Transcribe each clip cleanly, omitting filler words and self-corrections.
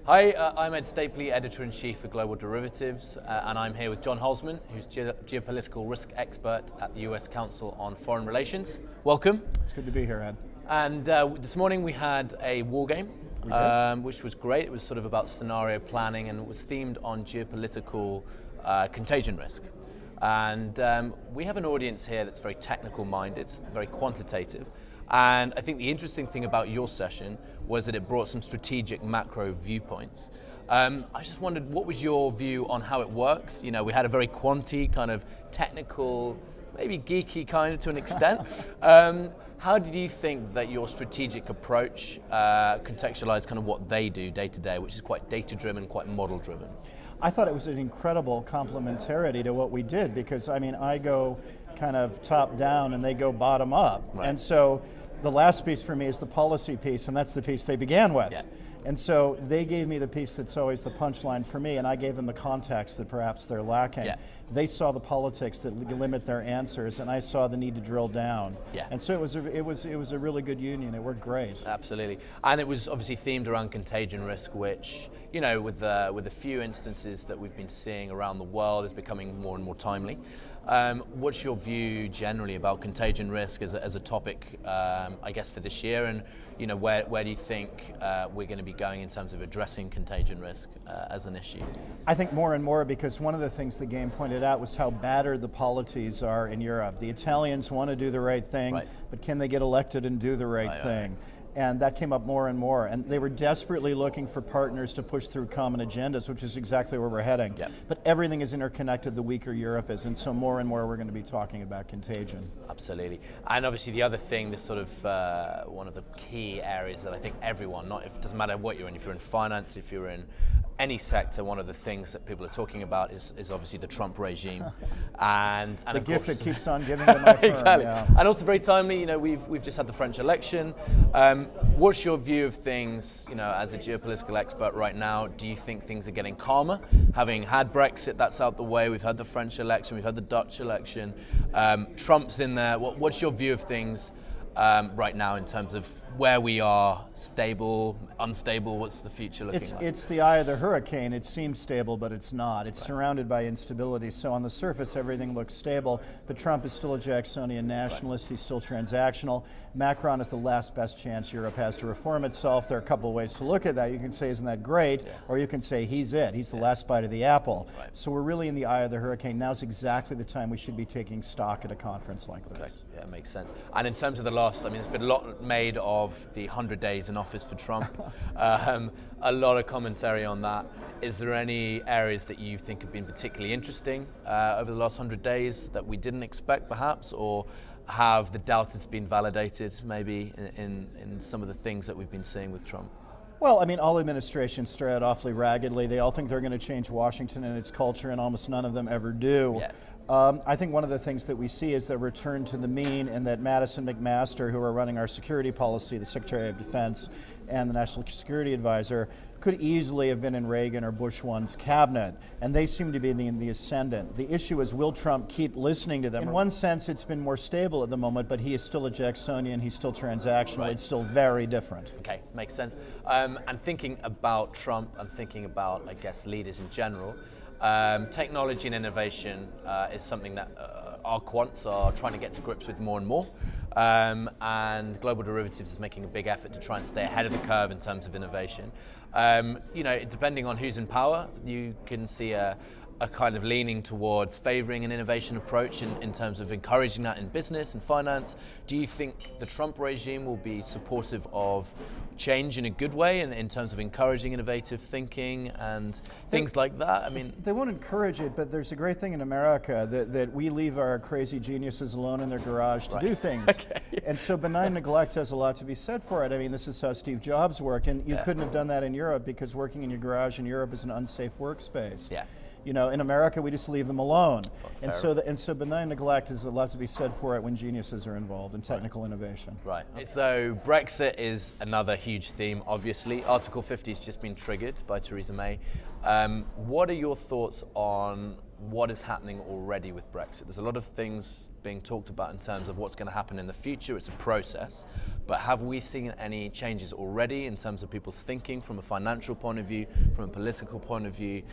Hi, I'm Ed Stapley, Editor-in-Chief for Global Derivatives, and I'm here with John Holzman, who's geopolitical risk expert at the US Council on Foreign Relations. Welcome. It's good to be here, Ed. And this morning we had a war game, which was great. It was sort of about scenario planning, and it was themed on geopolitical contagion risk. And we have an audience here that's very technical-minded, very quantitative. And I think the interesting thing about your session was that it brought some strategic macro viewpoints. I just wondered, what was your view on how it works? You know, we had a very quanty, kind of technical, maybe geeky kind of to an extent. How did you think that your strategic approach contextualized kind of what they do day to day, which is quite data-driven, quite model-driven? I thought it was an incredible complementarity to what we did because, I mean, I go kind of top down and they go bottom up. Right. And so the last piece for me is the policy piece, and that's the piece they began with. Yeah. And so they gave me the piece that's always the punchline for me, and I gave them the context that perhaps they're lacking. Yeah. They saw the politics that limit their answers, and I saw the need to drill down. Yeah. And so it was a really good union. It worked great. Absolutely, and it was obviously themed around contagion risk, which, you know, with the few instances that we've been seeing around the world, is becoming more and more timely. What's your view generally about contagion risk as a topic, I guess, for this year, and you know, where do you think we're going to be going in terms of addressing contagion risk as an issue? I think more and more, because one of the things the game pointed out was how battered the polities are in Europe. The Italians want to do the right thing, right, but can they get elected and do the right thing? Right. And that came up more and more. And they were desperately looking for partners to push through common agendas, which is exactly where we're heading. Yep. But everything is interconnected the weaker Europe is, and so more and more we're going to be talking about contagion. Absolutely. And obviously the other thing, this sort of one of the key areas that I think everyone, it doesn't matter what you're in, if you're in finance, if you're in any sector, one of the things that people are talking about is obviously the Trump regime, and the gift that keeps on giving to my firm. Exactly, yeah. And also very timely. You know, we've just had the French election. What's your view of things? You know, as a geopolitical expert right now, do you think things are getting calmer? Having had Brexit, that's out the way. We've had the French election. We've had the Dutch election. Trump's in there. What's your view of things right now in terms of where we are? Stable, unstable? What's the future looking like? It's the eye of the hurricane. It seems stable, but it's not. It's surrounded by instability. So on the surface, everything looks stable, but Trump is still a Jacksonian nationalist. Right. He's still transactional. Macron is the last best chance Europe has to reform itself. There are a couple of ways to look at that. You can say, isn't that great? Yeah. Or you can say, he's it. He's the last bite of the apple. Right. So we're really in the eye of the hurricane. Now's exactly the time we should be taking stock at a conference like this. Okay. Yeah, it makes sense. And in terms of the last, I mean, there's been a lot made of the 100 days in office for Trump. A lot of commentary on that. Is there any areas that you think have been particularly interesting over the last 100 days that we didn't expect, perhaps, or have the doubters been validated, maybe, in some of the things that we've been seeing with Trump? Well, I mean, all administrations start out awfully raggedly. They all think they're going to change Washington and its culture, and almost none of them ever do. Yeah. I think one of the things that we see is the return to the mean, and that Madison McMaster, who are running our security policy, the Secretary of Defense, and the National Security Advisor, could easily have been in Reagan or Bush 1's cabinet, and they seem to be in the ascendant. The issue is, will Trump keep listening to them? In one sense, it's been more stable at the moment, but he is still a Jacksonian, he's still transactional, right. It's still very different. Okay, makes sense. And thinking about Trump, and thinking about, I guess, leaders in general, technology and innovation is something that our quants are trying to get to grips with more and more. And Global Derivatives is making a big effort to try and stay ahead of the curve in terms of innovation. You know, depending on who's in power, you can see a kind of leaning towards favoring an innovation approach in terms of encouraging that in business and finance. Do you think the Trump regime will be supportive of change in a good way in terms of encouraging innovative thinking and things like that? I mean, they won't encourage it, but there's a great thing in America that we leave our crazy geniuses alone in their garage to do things. Okay. And so benign neglect has a lot to be said for it. I mean, this is how Steve Jobs worked, and you couldn't have done that in Europe because working in your garage in Europe is an unsafe workspace. Yeah. You know, in America, we just leave them alone. And so benign neglect is a lot to be said for it when geniuses are involved in technical innovation. Right. Okay. So Brexit is another huge theme, obviously. Article 50 has just been triggered by Theresa May. What are your thoughts on what is happening already with Brexit. There's a lot of things being talked about in terms of what's going to happen in the future. It's a process. But have we seen any changes already in terms of people's thinking from a financial point of view, from a political point of view?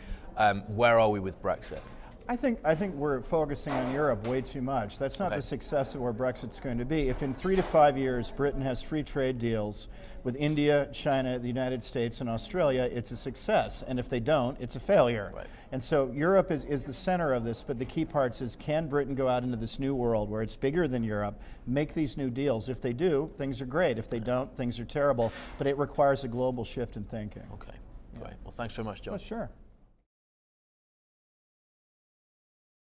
Where are we with Brexit? I think we're focusing on Europe way too much. That's not the success of where Brexit's going to be. If in 3 to 5 years Britain has free trade deals with India, China, the United States, and Australia, it's a success. And if they don't, it's a failure. Right. And so Europe is the center of this, but the key parts is, can Britain go out into this new world where it's bigger than Europe, make these new deals? If they do, things are great. If they don't, things are terrible. But it requires a global shift in thinking. Okay, great. Well, thanks very much, John. Oh, sure.